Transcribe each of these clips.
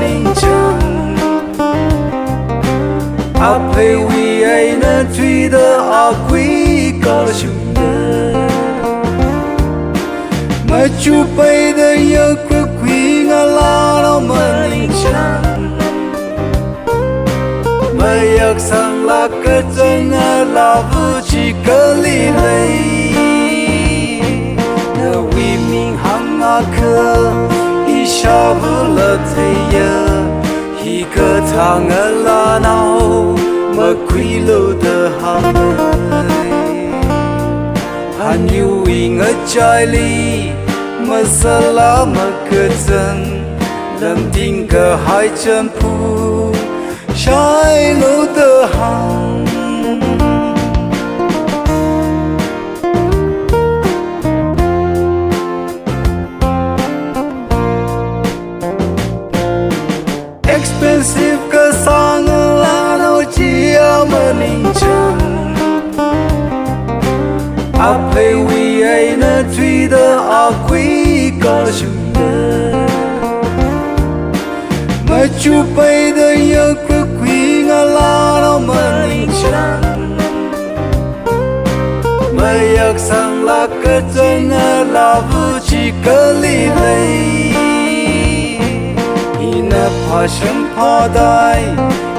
ninh chăng áp về vì ai nên truy đỡ à quý có chung đỡ mà chú bay đỡ yêu của quý ngã la nó mà ninh chăng mà yak sang la cơ chân là vu chỉ cơ li lấy nợ vì mình hăng cơ isha vu lợ thấy hi cơ thang la nào mà quý lâu tờ ham han yêu ngỡ trái ly mà sa la mà cơ chân lâm tin cơ hai chân phu trái lâu tờ ham expensive cơ sang là đâu chỉ mà ninh chăng áp về vì ai nên truy đỡ à quý có chung đỡ mà chú bay đỡ yêu của quý ngã la nó mà ninh chăng mà yak sang là cơ chân là vu chỉ cơ li lấy na pa shem pa dai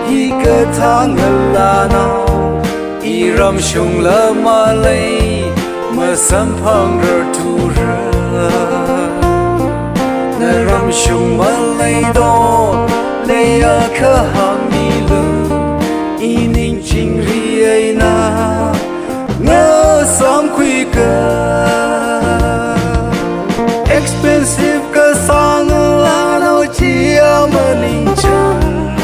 hi cơ thang la nào i ram shung la ma lei ma sam phang ra tu ra na ram shung ma lei do lei a kha hang mi lu i ning ching ri ai na nga sam khui ka expensive ka sang la no chi mà ninh chăng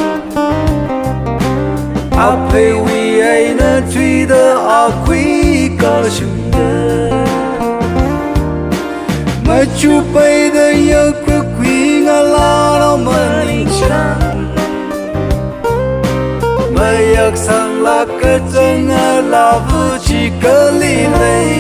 áp về vì ai nên truy đỡ à quý có chung đỡ mà chú bay đỡ yêu của quý ngã la nó mà ninh chăng mà yak sang là cơ chân là vu chỉ cơ li lấy